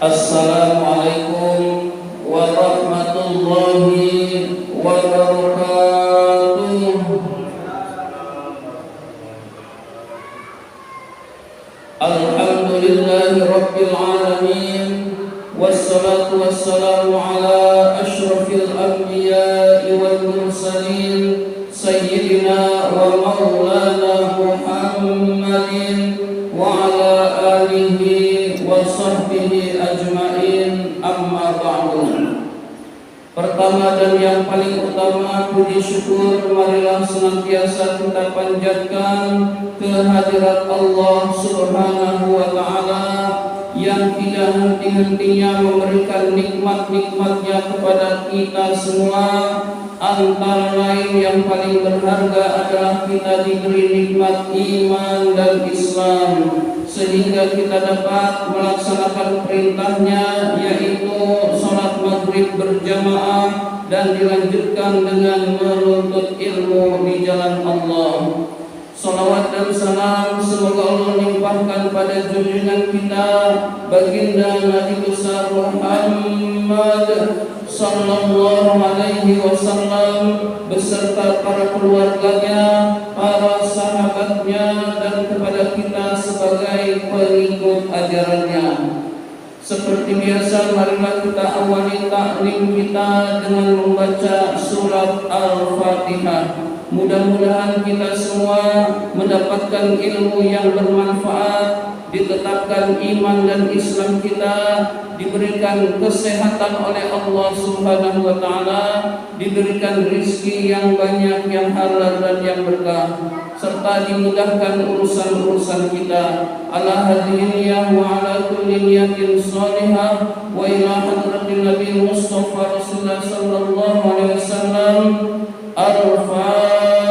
Assalamualaikum warahmatullahi wabarakatuh. Alhamdulillahi rabbil alamin, wassalatu wassalamu ala asyrafil anbiya'i wal mursalin, sayyidina wa maulana Muhammadin wa ala alihi wa sahbihi ajma'in, amma ba'du. Pertama dan yang paling utama, puji syukur marilah senantiasa kita panjatkan kehadirat Allah Subhanahu wa ta'ala yang tidak henti-hentinya memberikan nikmat-nikmatnya kepada kita semua. Antara lain yang paling berharga adalah kita diberi nikmat iman dan Islam, sehingga kita dapat melaksanakan perintahnya, yaitu sholat maghrib berjamaah dan dilanjutkan dengan menuntut ilmu di jalan Allah. Salawat dan salam semoga Allah limpahkan pada junjungan kita baginda Nabi besar Muhammad sallallahu alaihi wasallam beserta para keluarganya, para sahabatnya, dan kepada kita sebagai pengikut ajarannya. Seperti biasa, marilah kita awali taklim kita dengan membaca surat Al-Fatihah. Mudah-mudahan kita semua mendapatkan ilmu yang bermanfaat, ditetapkan iman dan Islam kita, diberikan kesehatan oleh Allah Subhanahu wa ta'ala, diberikan rizki yang banyak, yang halal dan yang berkah, serta dimudahkan urusan-urusan kita. Ala hadhihi niyyah wa ala kulli niyatin shalihah wa ila hadratin Nabi Mustafa Rasulullah sallallahu alaihi wasallam. Al-Fatihah.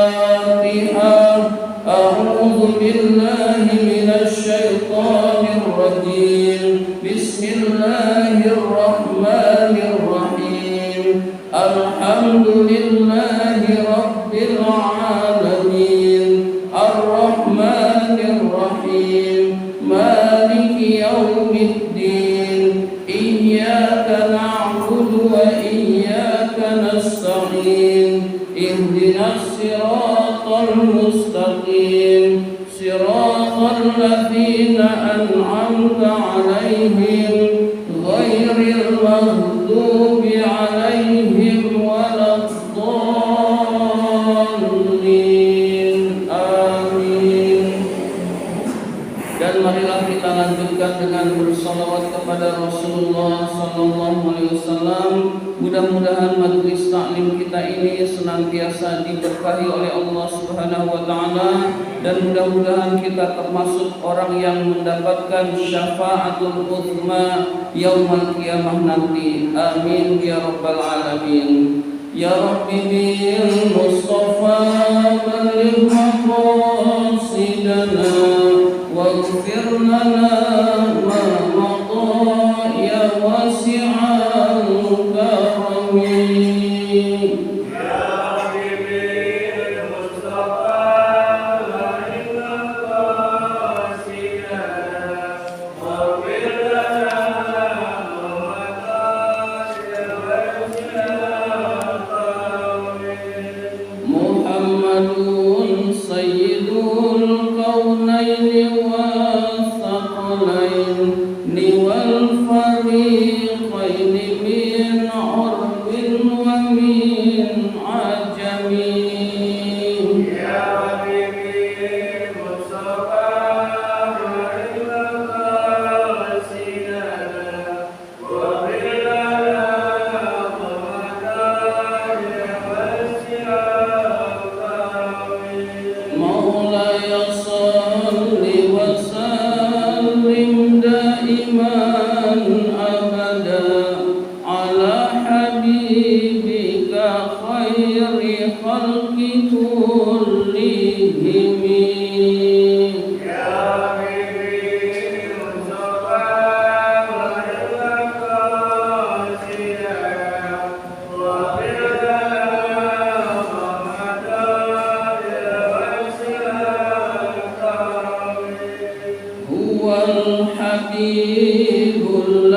A'udzu billahi minasy syaithanir rajim. Bismillahirrahmanirrahim. Alhamdulillahi rabbil alamin. Ar-Rahmanir Rahim. Maliki yaumiddin. Iyyaka na'budu wa iyyaka nasta'in. Ihdinas siratal mustaqim, siratal ladzina an'amta 'alaihim, ghairil maghdubi 'alaihim waladdallin. Amin. Dan marilah kita lanjutkan dengan bersalawat kepada Rasulullah sallallahu alaihi wasallam. Mudah-mudahan majelis taklim kita ini senantiasa diberkahi oleh Allah Subhanahu wa taala, dan mudah-mudahan kita termasuk orang yang mendapatkan syafaatul uzma yaumul qiyamah nanti. Amin ya rabbal alamin. Ya Rabbi bil Mustafa balligh maqasidana waghfir lana ma madha ya wasi'al karami. Habibul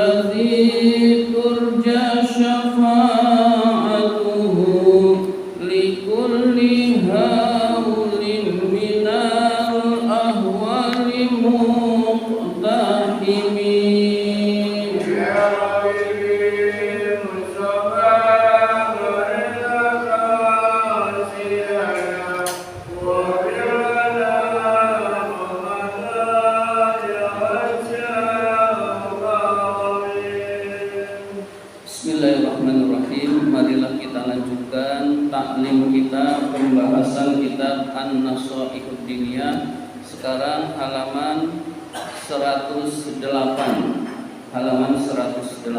An-Nasaihud Diniyah. Sekarang halaman 108. Halaman 108.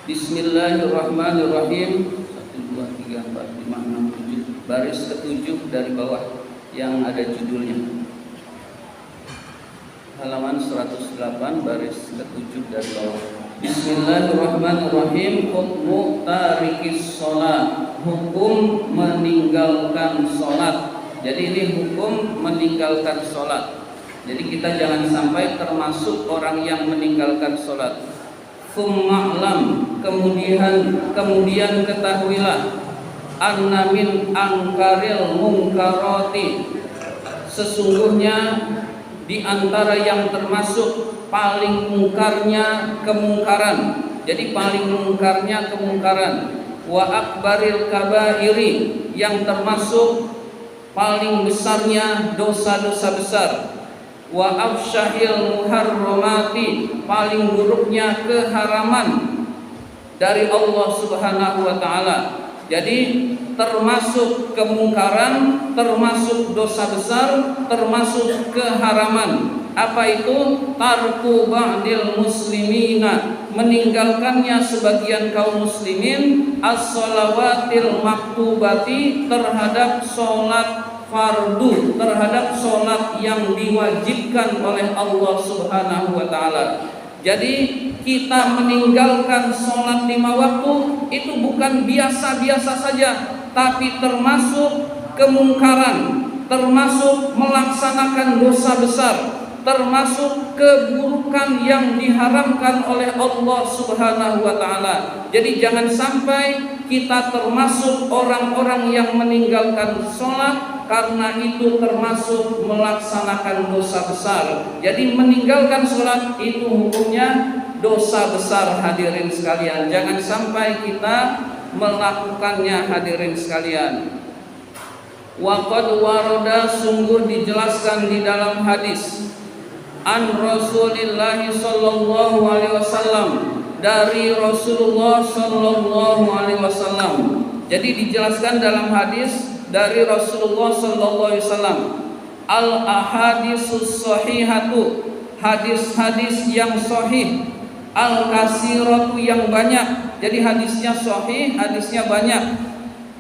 Bismillahirrahmanirrahim. 1 2 3 4 5 6 7. Baris ke-7 dari bawah yang ada judulnya. Halaman 108 baris ke-7 dari bawah. Bismillahirrahmanirrahim. Hukmu tarikis sholat, hukum meninggalkan sholat. Jadi ini hukum meninggalkan sholat. Jadi kita jangan sampai termasuk orang yang meninggalkan sholat. Tsuma'lam, kemudian ketahuilah, anna min angkaril mungkarati, sesungguhnya di antara yang termasuk paling mungkarnya kemungkaran. Jadi paling mungkarnya kemungkaran. Wa akbaril kabairi, yang termasuk paling besarnya dosa-dosa besar. Wa afsyahil muharramati, paling buruknya keharaman dari Allah Subhanahu wa taala. Jadi termasuk kemungkaran, termasuk dosa besar, termasuk keharaman. Apa itu? Tarku ba'dil muslimina, meninggalkannya sebagian kaum muslimin, as-shalawatil maktubati, terhadap sholat fardu, terhadap sholat yang diwajibkan oleh Allah Subhanahu wa taala. Jadi kita meninggalkan sholat 5 waktu itu bukan biasa-biasa saja, tapi termasuk kemungkaran, termasuk melaksanakan dosa besar, termasuk keburukan yang diharamkan oleh Allah Subhanahu wa taala. Jadi jangan sampai kita termasuk orang-orang yang meninggalkan sholat, karena itu termasuk melaksanakan dosa besar. Jadi meninggalkan sholat itu hukumnya dosa besar, hadirin sekalian. Jangan sampai kita melakukannya, hadirin sekalian. Waqad warada, sungguh dijelaskan di dalam hadis, an Rasulillah sallallahu alaihi wasallam, dari Rasulullah sallallahu alaihi wasallam. Jadi dijelaskan dalam hadis dari Rasulullah sallallahu alaihi wasallam, al ahadisus sahihatu, hadis-hadis yang sahih, al kasiratu, yang banyak. Jadi hadisnya sahih, hadisnya banyak.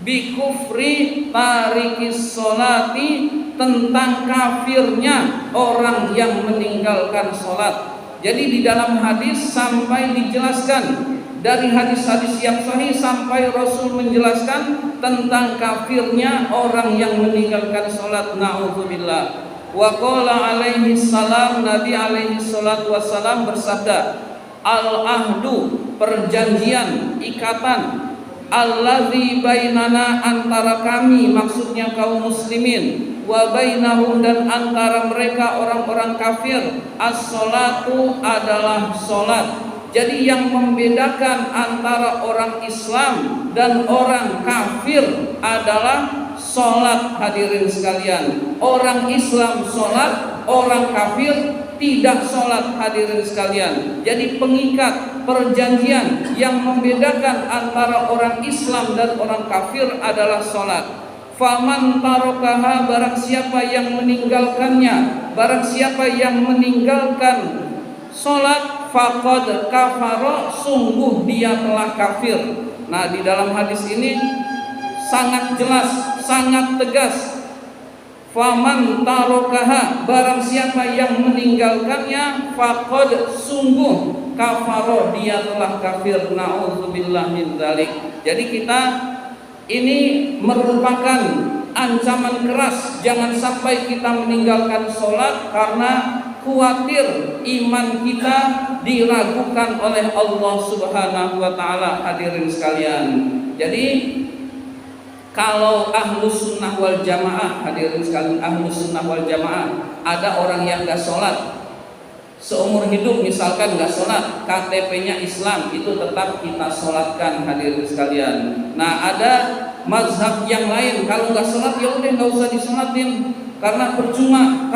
Bi kufri tarikis sholati, tentang kafirnya orang yang meninggalkan sholat. Jadi di dalam hadis sampai dijelaskan, dari hadis-hadis yang sahih sampai Rasul menjelaskan tentang kafirnya orang yang meninggalkan sholat. Na'udzubillah. Wa qala alaihi salam, Nabi alaihi salatu wassalam bersabda, al-ahdu, perjanjian, ikatan, allazi bainana, antara kami, maksudnya kaum muslimin, wa bainahum, dan antara mereka orang-orang kafir, as-salatu, adalah sholat. Jadi yang membedakan antara orang Islam dan orang kafir adalah sholat, hadirin sekalian. Orang Islam sholat, orang kafir tidak sholat, hadirin sekalian. Jadi pengikat, perjanjian yang membedakan antara orang Islam dan orang kafir adalah sholat. Faman tarokaha, barang siapa yang meninggalkannya, barang siapa yang meninggalkan sholat, faqad kafara, sungguh dia telah kafir. Nah, di dalam hadis ini sangat jelas, sangat tegas. Faman tarokaha, barang siapa yang meninggalkannya, faqad, sungguh kafara, dia telah kafir. Na'udzubillah min dzalik. Jadi kita ini merupakan ancaman keras, jangan sampai kita meninggalkan sholat karena khawatir iman kita diragukan oleh Allah Subhanahu wa taala, hadirin sekalian. Jadi kalau ahlus sunnah wal jamaah, hadirin sekalian, ahlus sunnah wal jamaah, ada orang yang gak sholat seumur hidup, misalkan gak sholat, KTP-nya Islam, itu tetap kita sholatkan, hadirin sekalian. Nah, ada mazhab yang lain, kalau gak sholat ya udah gak usah disolatin, karena percuma,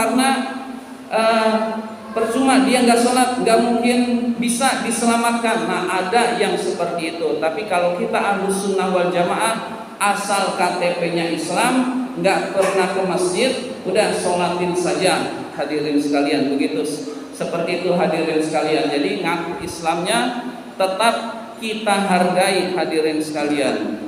percuma dia nggak sholat, nggak mungkin bisa diselamatkan. Nah, ada yang seperti itu. Tapi kalau kita ahlus sunnah wal jamaah, asal KTP-nya Islam, nggak pernah ke masjid, udah sholatin saja hadirin sekalian. Begitu seperti itu hadirin sekalian. Jadi ngaku Islamnya tetap kita hargai hadirin sekalian.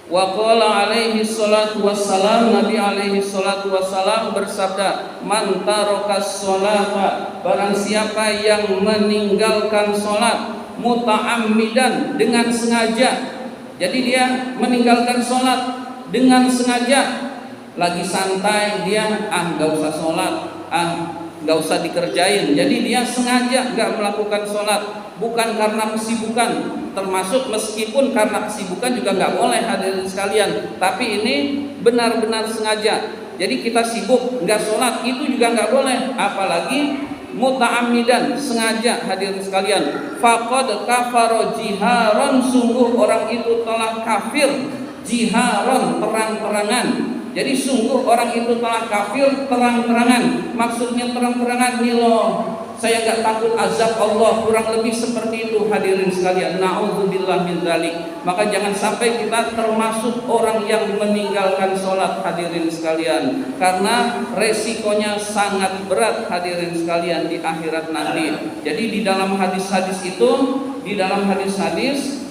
Wa qala alaihi salatu wassalam, Nabi alaihi salatu wassalam bersabda, man tarakas sholata, barang siapa yang meninggalkan sholat muta'ammidan, dengan sengaja. Jadi dia meninggalkan sholat dengan sengaja, lagi santai dia nggak usah sholat, nggak usah dikerjain. Jadi dia sengaja nggak melakukan sholat, bukan karena kesibukan. Termasuk meskipun karena kesibukan juga nggak boleh hadirin sekalian. Tapi ini benar-benar sengaja. Jadi kita sibuk nggak sholat itu juga nggak boleh. Apalagi muta'ammidan, sengaja hadirin sekalian. Faqad kafara jiharon, sungguh orang itu telah kafir. Jiharon, terang-terangan. Jadi sungguh orang itu telah kafir terang-terangan. Maksudnya terang-terangan nih loh, saya gak takut azab Allah, kurang lebih seperti itu hadirin sekalian. Na'udzubillah min dzalik. Maka jangan sampai kita termasuk orang yang meninggalkan sholat hadirin sekalian, karena resikonya sangat berat hadirin sekalian di akhirat nanti. Jadi di dalam hadis-hadis itu, di dalam hadis-hadis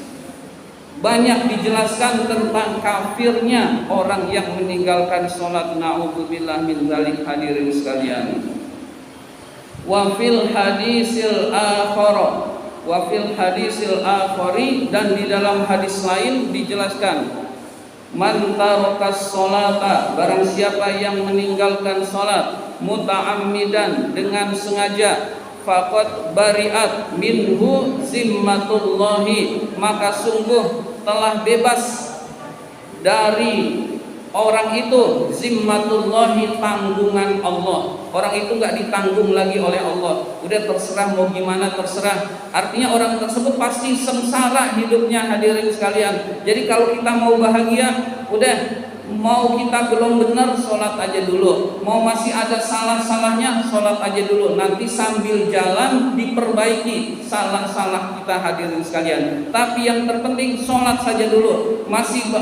banyak dijelaskan tentang kafirnya orang yang meninggalkan sholat. Na'udzubillah min dzalik hadirin sekalian. Wa fil hadisil akhari, dan di dalam hadis lain dijelaskan, man tarakas sholata, barang siapa yang meninggalkan sholat muta'ammidan, dengan sengaja, faqad bari'at minhu zimmatullahi, maka sungguh telah bebas dari orang itu zimmatullahi, tanggungan Allah. Orang itu nggak ditanggung lagi oleh Allah. Udah terserah mau gimana terserah. Artinya orang tersebut pasti sengsara hidupnya hadirin sekalian. Jadi kalau kita mau bahagia, udah, mau kita belum benar, sholat aja dulu. Mau masih ada salah-salahnya, sholat aja dulu. Nanti sambil jalan diperbaiki salah-salah kita hadirin sekalian. Tapi yang terpenting sholat saja dulu. Masih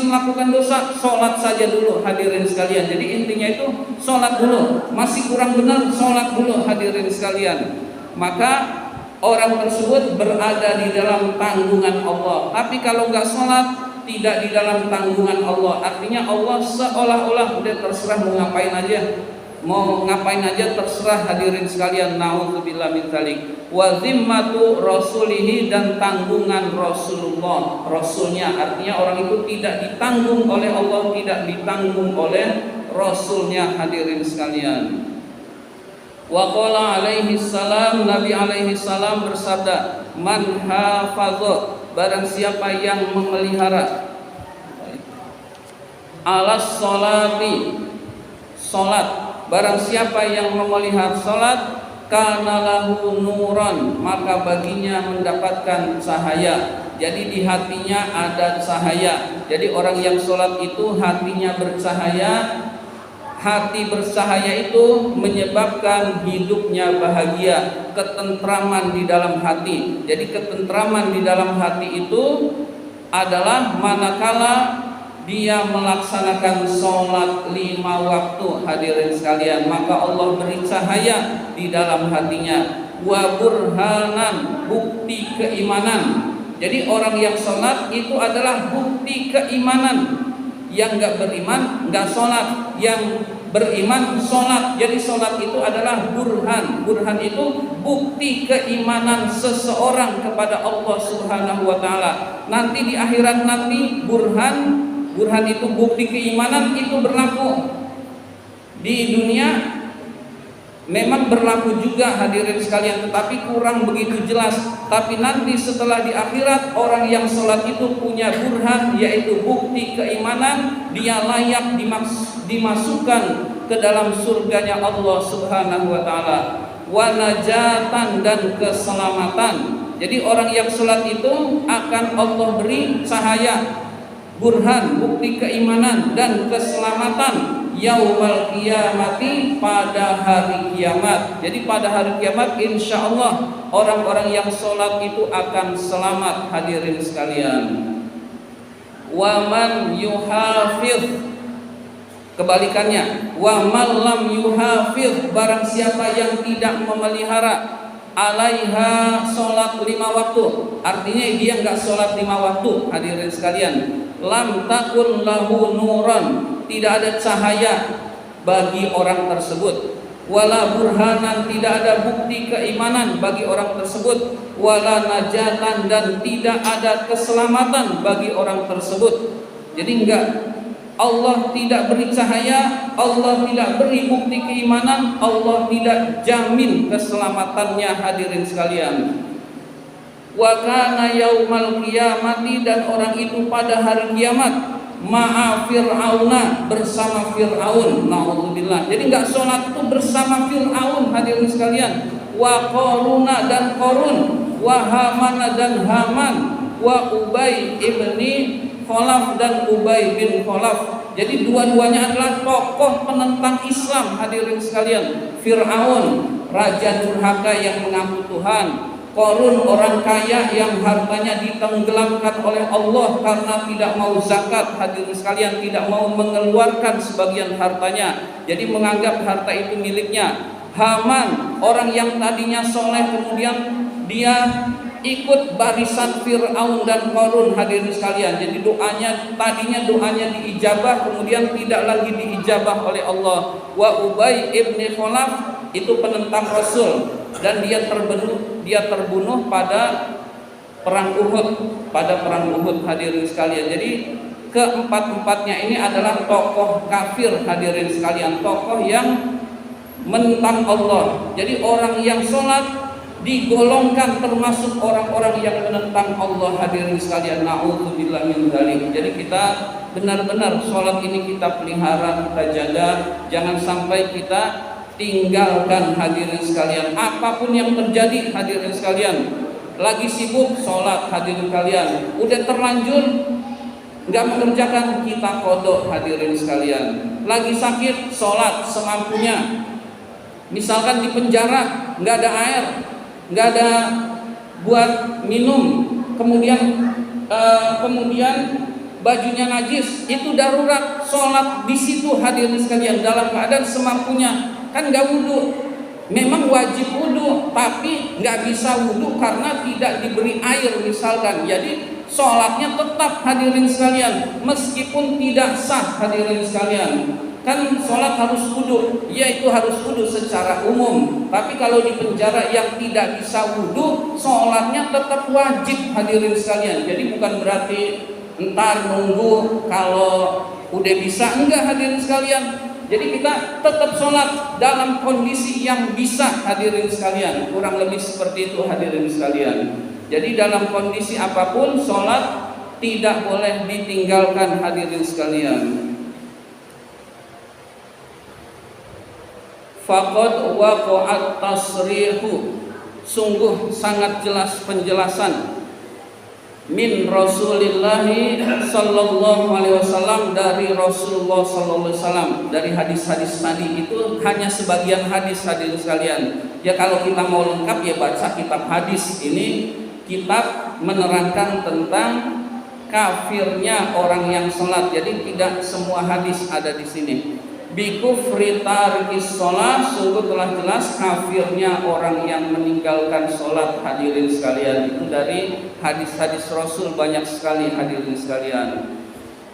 melakukan dosa, sholat saja dulu hadirin sekalian. Jadi intinya itu sholat dulu. Masih kurang benar, sholat dulu hadirin sekalian. Maka orang tersebut berada di dalam tanggungan Allah. Tapi kalau nggak sholat, tidak di dalam tanggungan Allah. Artinya Allah seolah-olah udah terserah mau ngapain aja, terserah hadirin sekalian. Na'udzubillah min dzalik. Wa zimmatu rasulihi, dan tanggungan Rasulullah, Rasulnya. Artinya orang itu tidak ditanggung oleh Allah, tidak ditanggung oleh Rasulnya hadirin sekalian. Wa qala alaihi salam, Nabi alaihi salam bersabda, man hafadha, barang siapa yang memelihara alas sholati, sholat, barang siapa yang memelihara sholat, kana lahu nuran, maka baginya mendapatkan cahaya. Jadi di hatinya ada cahaya. Jadi orang yang sholat itu hatinya bercahaya. Hati bercahaya itu menyebabkan hidupnya bahagia, ketentraman di dalam hati. Jadi ketentraman di dalam hati itu adalah manakala dia melaksanakan sholat 5 waktu hadirin sekalian, maka Allah beri cahaya di dalam hatinya. Wa burhanan, bukti keimanan. Jadi orang yang sholat itu adalah bukti keimanan. Yang nggak beriman nggak sholat, yang beriman sholat. Jadi sholat itu adalah burhan. Burhan itu bukti keimanan seseorang kepada Allah Subhanahu wa Ta'ala. Nanti di akhirat nanti burhan itu bukti keimanan itu berlaku. Di dunia memang berlaku juga hadirin sekalian, tetapi kurang begitu jelas. Tapi nanti setelah di akhirat, orang yang sholat itu punya burhan, yaitu bukti keimanan, dia layak dimasukkan ke dalam surganya Allah Subhanahu wa Ta'ala. Wa najatan, dan keselamatan. Jadi orang yang sholat itu akan Allah beri cahaya, burhan, bukti keimanan dan keselamatan yaumal qiyamati, pada hari kiamat. Jadi pada hari kiamat insya Allah orang-orang yang sholat itu akan selamat hadirin sekalian. wa man yuhafiz, kebalikannya, wa man lam yuhafiz, barang siapa yang tidak memelihara alaiha, sholat 5 waktu, artinya dia enggak sholat 5 waktu. Hadirin sekalian, lam takun lahu nuran, tidak ada cahaya bagi orang tersebut, wala burhanan, tidak ada bukti keimanan bagi orang tersebut, wala najatan, dan tidak ada keselamatan bagi orang tersebut. Jadi enggak, Allah tidak beri cahaya, Allah tidak beri bukti keimanan, Allah tidak jamin keselamatannya. Hadirin sekalian, wa kana yaumal qiyamati, dan orang itu pada hari kiamat, ma'a fir'auna, bersama Fir'aun. Na'udzubillah. Jadi enggak sholat itu bersama Fir'aun. Hadirin sekalian, wa Qaruna, dan Qarun, wa Hamana, dan Haman, wa Ubay ibni Khalaf, dan Ubay bin Khalaf. Jadi dua-duanya adalah tokoh penentang Islam. Hadirin sekalian, Fir'aun raja durhaka yang mengaku Tuhan, Qarun orang kaya yang hartanya ditenggelamkan oleh Allah karena tidak mau zakat. Hadirin sekalian, tidak mau mengeluarkan sebagian hartanya, jadi menganggap harta itu miliknya. Haman orang yang tadinya soleh, kemudian dia ikut barisan Fir'aun dan Qarun. Hadirin sekalian, jadi tadinya doanya diijabah, kemudian tidak lagi diijabah oleh Allah. Wa Ubay ibni Khalaf, itu penentang Rasul, dan dia terbunuh pada perang Uhud. Hadirin sekalian, jadi keempat-empatnya ini adalah tokoh kafir. Hadirin sekalian, tokoh yang menentang Allah. Jadi orang yang sholat digolongkan termasuk orang-orang yang menentang Allah. Hadirin sekalian, na'udzubillah min dzalik. Jadi kita benar-benar sholat ini kita pelihara, kita jaga, jangan sampai kita tinggalkan. Hadirin sekalian, apapun yang terjadi, hadirin sekalian, lagi sibuk sholat, hadirin sekalian, udah terlanjur nggak mengerjakan, kita qodok. Hadirin sekalian, lagi sakit, sholat semampunya. Misalkan di penjara, nggak ada air, nggak ada buat minum, kemudian bajunya najis, itu darurat, sholat di situ. Hadirin sekalian, dalam keadaan semampunya, kan nggak wudhu. Memang wajib wudhu, tapi nggak bisa wudhu karena tidak diberi air misalkan. Jadi sholatnya tetap, hadirin sekalian, meskipun tidak sah. Hadirin sekalian, kan sholat harus wudhu, yaitu harus wudhu secara umum. Tapi kalau di penjara yang tidak bisa wudhu, sholatnya tetap wajib. Hadirin sekalian, jadi bukan berarti entar nunggu kalau udah bisa, enggak. Hadirin sekalian, jadi kita tetap sholat dalam kondisi yang bisa. Hadirin sekalian, kurang lebih seperti itu. Hadirin sekalian, jadi dalam kondisi apapun sholat tidak boleh ditinggalkan. Hadirin sekalian, faqad waqa'at tasrihu, sungguh sangat jelas penjelasan, min Rasulillahi sallallahu alaihi wasallam, dari Rasulullah sallallahu alaihi wasallam. Dari hadis-hadis tadi itu hanya sebagian hadis. Hadirin sekalian, ya kalau kita mau lengkap ya baca kitab hadis. Ini kitab menerangkan tentang kafirnya orang yang sholat, jadi tidak semua hadis ada di sini. Bikufri tarikis sholat, sungguh telah jelas kafirnya orang yang meninggalkan sholat. Hadirin sekalian, itu dari hadis-hadis Rasul banyak sekali. Hadirin sekalian,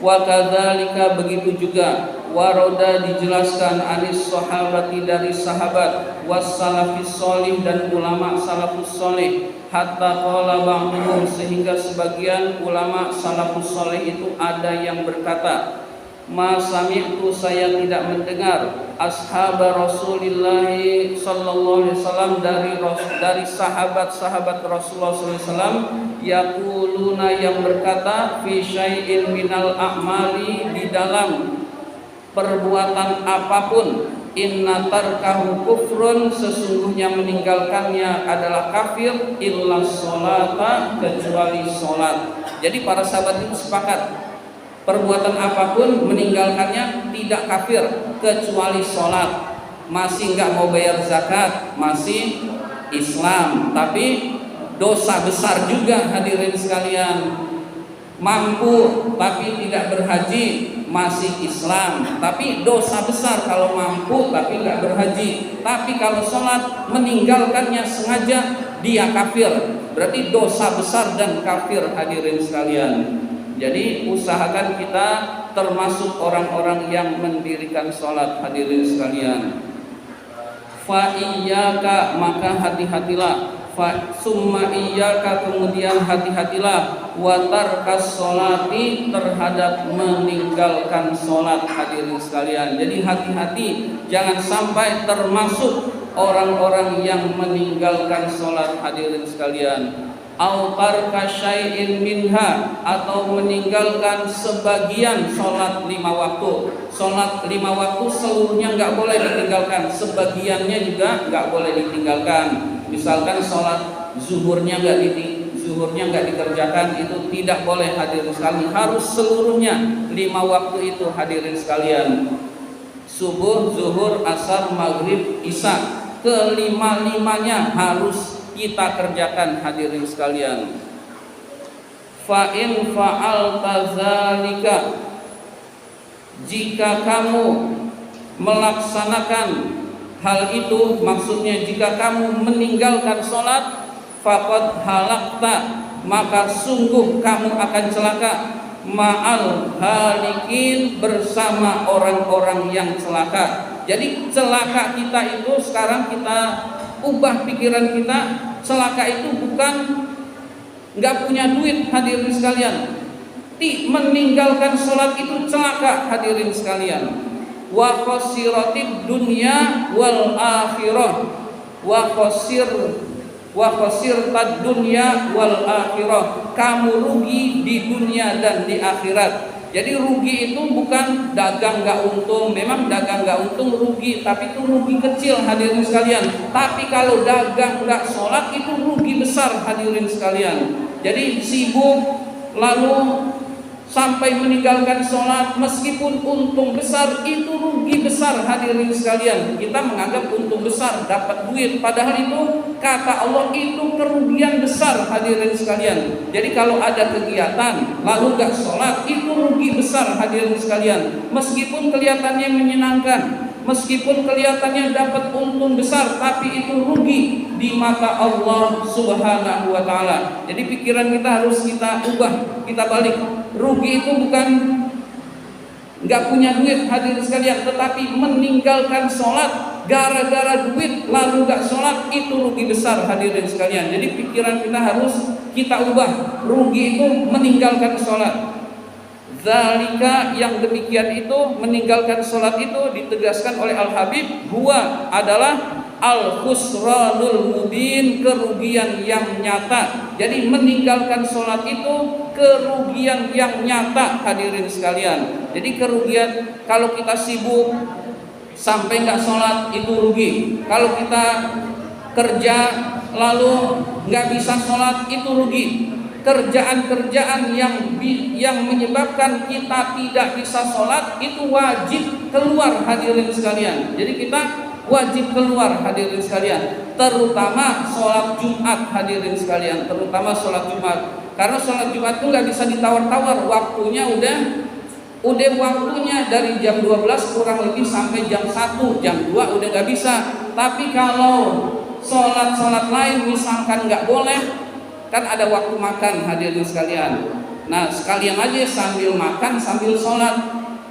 wa kadzalika, begitu juga, waroda dijelaskan, anis sahabati, dari sahabat, was salafis sholih, dan ulama salafus sholih, hatta qala ba'dhum, sehingga sebagian ulama salafus sholih itu ada yang berkata, ma sami'tu, saya tidak mendengar, ashab Rasulillah sallallahu alaihi wasallam, dari sahabat-sahabat Rasulullah sallallahu alaihi wasallam, yaquluna, yang berkata, fi syai'in minal a'mali, di dalam perbuatan apapun, inna tarkahu kufrun, sesungguhnya meninggalkannya adalah kafir, illa sholata, kecuali sholat. Jadi para sahabat itu sepakat, perbuatan apapun meninggalkannya tidak kafir kecuali sholat. Masih nggak mau bayar zakat, masih Islam, tapi dosa besar juga. Hadirin sekalian, mampu tapi tidak berhaji masih Islam, tapi dosa besar kalau mampu tapi tidak berhaji. Tapi kalau sholat meninggalkannya sengaja, dia kafir, berarti dosa besar dan kafir, hadirin sekalian. Jadi usahakan kita termasuk orang-orang yang mendirikan sholat, hadirin sekalian. Fa iyyaka, maka hati-hatilah. Fa summa iyyaka, kemudian hati-hatilah. Wa tarkas sholati, terhadap meninggalkan sholat, hadirin sekalian. Jadi hati-hati, jangan sampai termasuk orang-orang yang meninggalkan sholat, hadirin sekalian. Au tarka syai'in minha, atau meninggalkan sebagian sholat 5 waktu. Sholat 5 waktu seluruhnya nggak boleh ditinggalkan, sebagiannya juga nggak boleh ditinggalkan. Misalkan sholat zuhurnya nggak dikerjakan, itu tidak boleh, hadirin sekalian. Harus seluruhnya 5 waktu itu, hadirin sekalian. Subuh, zuhur, asar, maghrib, isya, kelima-limanya harus kita kerjakan, hadirin sekalian. Fa in fa'alta dzalika, jika kamu melaksanakan hal itu, maksudnya jika kamu meninggalkan sholat, faqad halakta, maka sungguh kamu akan celaka, ma'al halikin, bersama orang-orang yang celaka. Jadi celaka kita itu sekarang kita ubah pikiran kita. Celaka itu bukan nggak punya duit, hadirin sekalian. Meninggalkan sholat itu celaka, hadirin sekalian. Wa khosiratid dunya wal akhirah, wa khosirtad dunya wal akhirah, kamu rugi di dunia dan di akhirat. Jadi rugi itu bukan dagang nggak untung, memang dagang nggak untung rugi, tapi itu rugi kecil, hadirin sekalian. Tapi kalau dagang nggak sholat itu rugi besar, hadirin sekalian. Jadi sibuk lalu sampai meninggalkan sholat, meskipun untung besar, itu rugi besar, hadirin sekalian. Kita menganggap untung besar, dapat duit, padahal itu kata Allah itu kerugian besar, hadirin sekalian. Jadi kalau ada kegiatan lalu gak sholat, itu rugi besar, hadirin sekalian. Meskipun kelihatannya menyenangkan, meskipun kelihatannya dapat untung besar, tapi itu rugi di mata Allah Subhanahu wa ta'ala. Jadi pikiran kita harus kita ubah, kita balik. Rugi itu bukan nggak punya duit, hadirin sekalian, tetapi meninggalkan sholat gara-gara duit lalu nggak sholat, itu rugi besar, hadirin sekalian. Jadi pikiran kita harus kita ubah. Rugi itu meninggalkan sholat. Zalika, yang demikian itu, meninggalkan sholat itu ditegaskan oleh Al-Habib, huwa adalah al-khusranul mubin, kerugian yang nyata. Jadi meninggalkan sholat itu kerugian yang nyata, hadirin sekalian. Jadi kerugian, kalau kita sibuk sampai nggak sholat itu rugi. Kalau kita kerja lalu nggak bisa sholat itu rugi. Kerjaan-kerjaan yang menyebabkan kita tidak bisa sholat itu wajib keluar, hadirin sekalian. Jadi kita wajib keluar, hadirin sekalian. Terutama sholat Jumat, hadirin sekalian. Terutama sholat Jumat. Karena sholat Jumat itu nggak bisa ditawar-tawar. Waktunya udah waktunya dari jam 12 kurang lebih sampai jam 1, jam 2 udah nggak bisa. Tapi kalau sholat lain misalkan nggak boleh, kan ada waktu makan, hadirin sekalian. Nah sekalian aja sambil makan sambil sholat,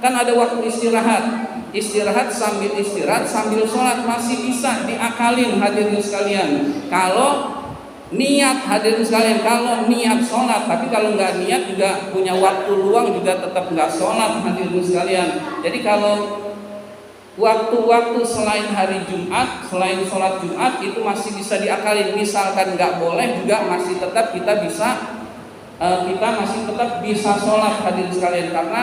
kan ada waktu istirahat sambil istirahat sambil sholat, masih bisa diakalin, hadirin sekalian. Kalau niat, hadirin sekalian, kalau niat sholat, tapi kalau nggak niat juga punya waktu luang juga tetap nggak sholat, hadirin sekalian. Jadi kalau waktu-waktu selain hari Jumat, selain sholat Jumat itu masih bisa diakalin. Misalkan nggak boleh juga masih tetap kita masih tetap bisa sholat, hadirin sekalian. Karena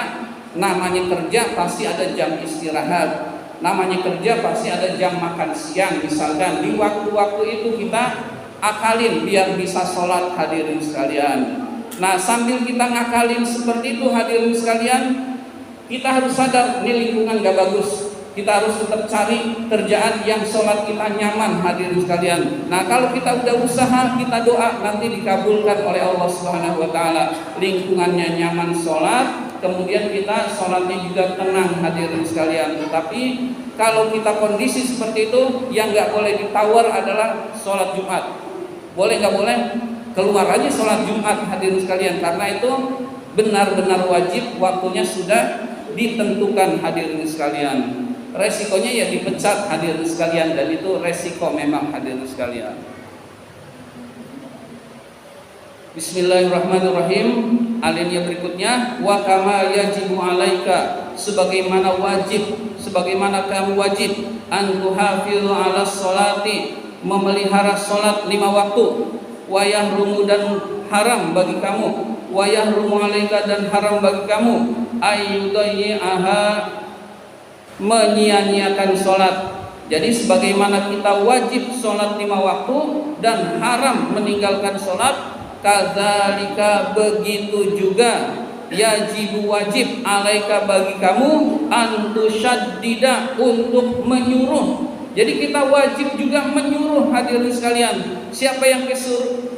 namanya kerja pasti ada jam istirahat, namanya kerja pasti ada jam makan siang. Misalkan di waktu-waktu itu kita akalin biar bisa sholat, hadirin sekalian. Nah sambil kita ngakalin seperti itu, hadirin sekalian, kita harus sadar ini lingkungan gak bagus. Kita harus tetap cari kerjaan yang sholat kita nyaman, hadirin sekalian. Nah, kalau kita udah usaha, kita doa, nanti dikabulkan oleh Allah Subhanahu wa taala. Lingkungannya nyaman sholat, kemudian kita sholatnya juga tenang, hadirin sekalian. Tetapi kalau kita kondisi seperti itu, yang nggak boleh ditawar adalah sholat Jumat. Boleh nggak boleh? Keluar aja sholat Jumat, hadirin sekalian, karena itu benar-benar wajib, waktunya sudah ditentukan, hadirin sekalian. Resikonya ya dipecat, hadirin sekalian, dan itu resiko memang, hadirin sekalian. Bismillahirrahmanirrahim. Alinea berikutnya, wa kama yajibu alaika, sebagaimana kamu wajib, an tuhafizu ala sholati, memelihara sholat 5 waktu, wa yahrumu, dan haram bagi kamu, wa yahrumu alaika, dan haram bagi kamu, ayyudayyi'aha, menyia-nyiakan sholat. Jadi sebagaimana kita wajib sholat 5 waktu dan haram meninggalkan sholat, kadzalika, begitu juga, yajibu, wajib, alaika, bagi kamu, antusyaddida, untuk menyuruh. Jadi kita wajib juga menyuruh, hadirin sekalian. Siapa yang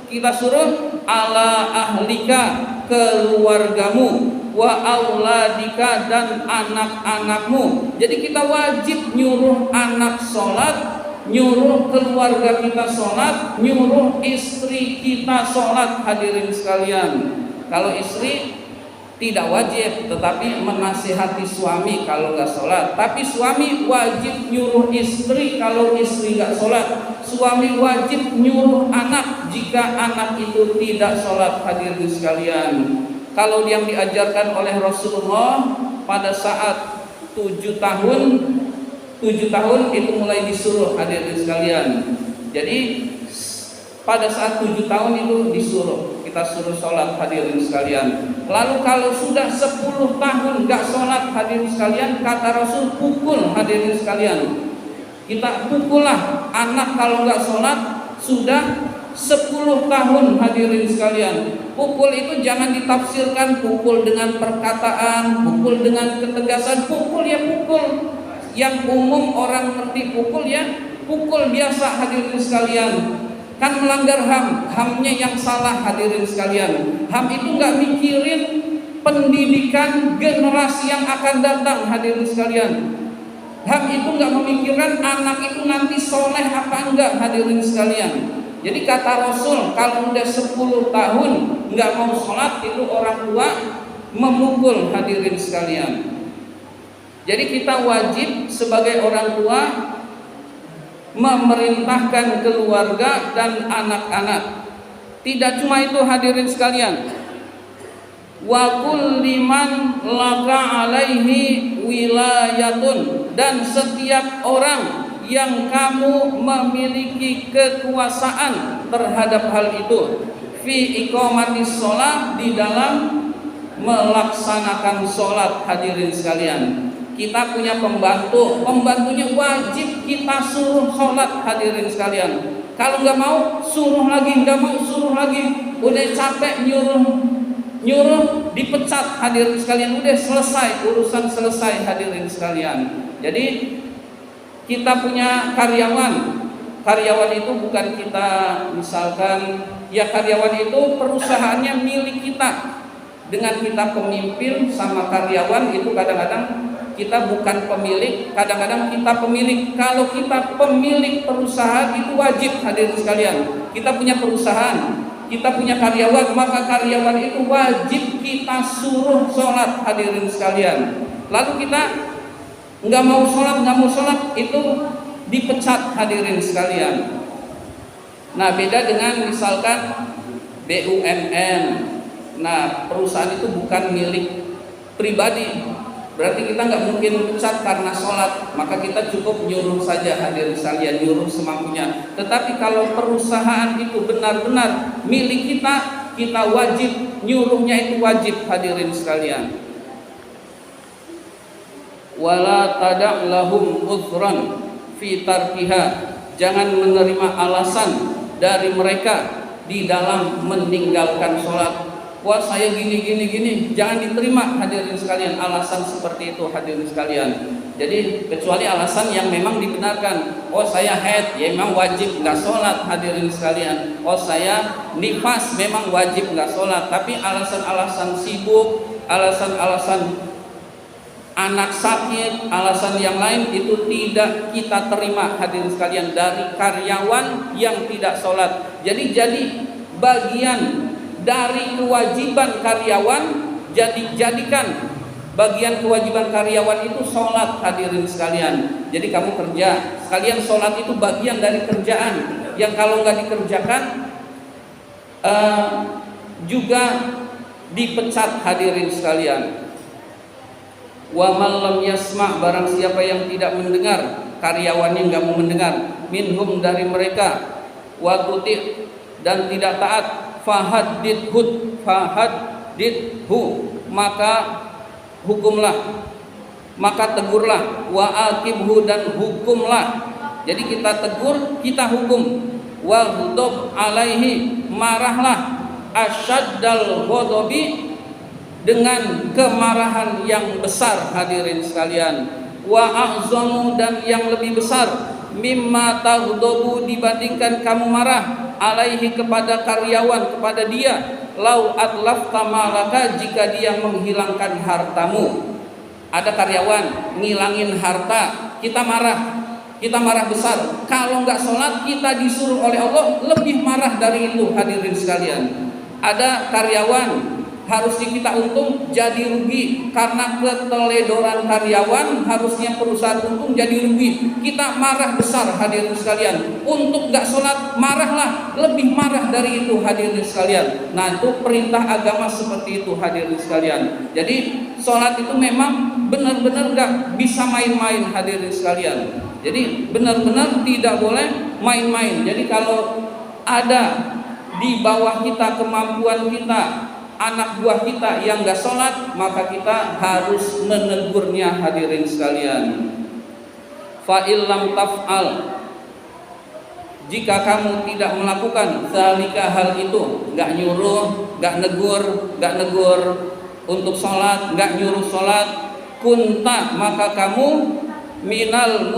kita suruh? Ala ahlika, keluargamu, wa auladika, dan anak-anakmu. Jadi kita wajib nyuruh anak sholat, nyuruh keluarga kita sholat, nyuruh istri kita sholat, hadirin sekalian. Kalau istri tidak wajib, tetapi menasihati suami kalau nggak sholat. Tapi suami wajib nyuruh istri kalau istri nggak sholat. Suami wajib nyuruh anak jika anak itu tidak sholat, hadirin sekalian. Kalau yang diajarkan oleh Rasulullah pada saat 7 tahun itu mulai disuruh, hadirin sekalian. Jadi pada saat 7 tahun itu disuruh, kita suruh sholat, hadirin sekalian. Lalu kalau sudah 10 tahun nggak sholat, hadirin sekalian, kata Rasul, pukul, hadirin sekalian. Kita pukullah anak kalau nggak sholat sudah 10 tahun, hadirin sekalian. Pukul itu jangan ditafsirkan pukul dengan perkataan, pukul dengan ketegasan. Pukul ya pukul yang umum orang ngerti, pukul ya pukul biasa, hadirin sekalian. Kan melanggar HAM, HAM-nya yang salah, hadirin sekalian. HAM itu nggak mikirin pendidikan generasi yang akan datang, hadirin sekalian. HAM itu nggak memikirkan anak itu nanti soleh apa enggak, hadirin sekalian. Jadi kata Rasul, kalau udah 10 tahun nggak mau sholat, itu orang tua memukul, hadirin sekalian. Jadi kita wajib sebagai orang tua memerintahkan keluarga dan anak-anak. Tidak cuma itu, hadirin sekalian. Wa kulliman laka alaihi wilayatun, dan setiap orang yang kamu memiliki kekuasaan terhadap hal itu, fi iqamatis shalah, di dalam melaksanakan sholat, hadirin sekalian. Kita punya pembantu, pembantunya wajib kita suruh sholat, hadirin sekalian. Kalau nggak mau suruh lagi, nggak mau suruh lagi, udah capek nyuruh dipecat, hadirin sekalian. Udah selesai, urusan selesai, hadirin sekalian. Jadi kita punya karyawan itu bukan kita, misalkan ya karyawan itu perusahaannya milik kita. Dengan kita pemimpin sama karyawan itu kadang-kadang kita bukan pemilik, kadang-kadang kita pemilik. Kalau kita pemilik perusahaan itu wajib, hadirin sekalian. Kita punya perusahaan, kita punya karyawan, maka karyawan itu wajib kita suruh sholat, hadirin sekalian. Lalu kita nggak mau sholat, itu dipecat, hadirin sekalian. Nah, beda dengan misalkan BUMN. Nah, perusahaan itu bukan milik pribadi, berarti kita nggak mungkin pecat karena sholat, maka kita cukup nyuruh saja, hadirin sekalian, nyuruh semampunya. Tetapi kalau perusahaan itu benar-benar milik kita, kita wajib nyuruhnya, itu wajib, hadirin sekalian. Wala tada' lahum udhran fi tarkiha, jangan menerima alasan dari mereka di dalam meninggalkan sholat. wah saya gini, jangan diterima hadirin sekalian alasan seperti itu hadirin sekalian. Jadi kecuali alasan yang memang dibenarkan. Oh saya haid, ya memang wajib nggak sholat hadirin sekalian. Oh saya nifas, memang wajib nggak sholat. Tapi alasan-alasan sibuk, alasan-alasan anak sakit, alasan yang lain itu tidak kita terima hadirin sekalian dari karyawan yang tidak sholat. Jadi bagian dari kewajiban karyawan, jadikan bagian kewajiban karyawan itu sholat hadirin sekalian. Jadi kamu kerja, sekalian sholat itu bagian dari kerjaan yang kalau nggak dikerjakan juga dipecat hadirin sekalian. Wa man lam yasma', barang siapa yang tidak mendengar, karyawannya nggak mau mendengar, minhum dari mereka, wa tuti' dan tidak taat, fahaddidhu, maka hukumlah, maka tegurlah, wa aqibhu dan hukumlah. Jadi kita tegur, kita hukum. Wa ghadab alaihi, marahlah, asyaddal ghadabi, dengan kemarahan yang besar hadirin sekalian. Wa a'zamu, dan yang lebih besar, mimma taghdabu, dibandingkan kamu marah, alaihi kepada karyawan, kepada dia, lau atlafta malaka, jika dia menghilangkan hartamu. Ada karyawan ngilangin harta, kita marah besar. Kalau nggak sholat kita disuruh oleh Allah lebih marah dari itu hadirin sekalian. Ada karyawan harusnya kita untung jadi rugi karena keteledoran karyawan, harusnya perusahaan untung jadi rugi, kita marah besar hadirin sekalian. Untuk gak sholat marahlah, lebih marah dari itu hadirin sekalian. Nah itu perintah agama seperti itu hadirin sekalian. Jadi sholat itu memang benar-benar gak bisa main-main hadirin sekalian. Jadi benar-benar tidak boleh main-main. Jadi kalau ada di bawah kita, kemampuan kita, anak buah kita yang gak sholat, maka kita harus menegurnya hadirin sekalian. Fa'illam taf'al, jika kamu tidak melakukan zalika, hal itu, gak nyuruh, gak negur untuk sholat, gak nyuruh sholat, kunta, maka kamu minal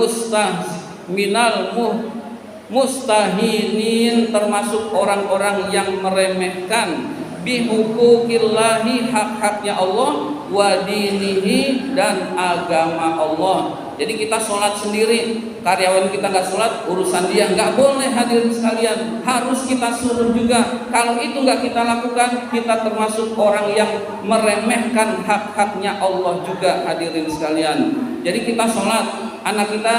mustahinin, termasuk orang-orang yang meremehkan bihuquqillahi, hak-haknya Allah, wa dinihi, dan agama Allah. Jadi kita sholat sendiri, karyawan kita nggak sholat, urusan dia, nggak boleh hadirin sekalian, harus kita suruh juga. Kalau itu nggak kita lakukan, kita termasuk orang yang meremehkan hak-haknya Allah juga hadirin sekalian. Jadi kita sholat, anak kita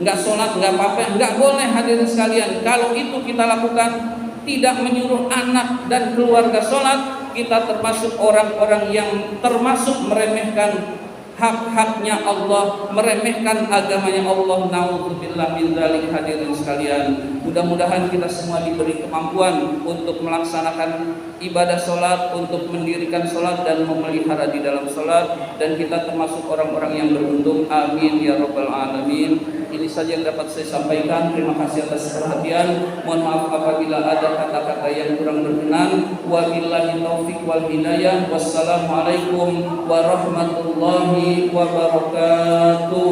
nggak sholat nggak apa-apa, nggak boleh hadirin sekalian. Kalau itu kita lakukan, tidak menyuruh anak dan keluarga sholat, kita termasuk orang-orang yang termasuk meremehkan hak-haknya Allah, meremehkan agamanya Allah. Na'udzubillah min dzalik hadirin sekalian. Mudah-mudahan kita semua diberi kemampuan untuk melaksanakan ibadah sholat, untuk mendirikan sholat dan memelihara di dalam sholat, dan kita termasuk orang-orang yang beruntung. Amin ya rabbal alamin. Ini saja yang dapat saya sampaikan. Terima kasih atas perhatian. Mohon maaf apabila ada kata-kata yang kurang berkenan. Wabillahi taufiq wal hidayah. Wassalamualaikum warahmatullahi wabarakatuh.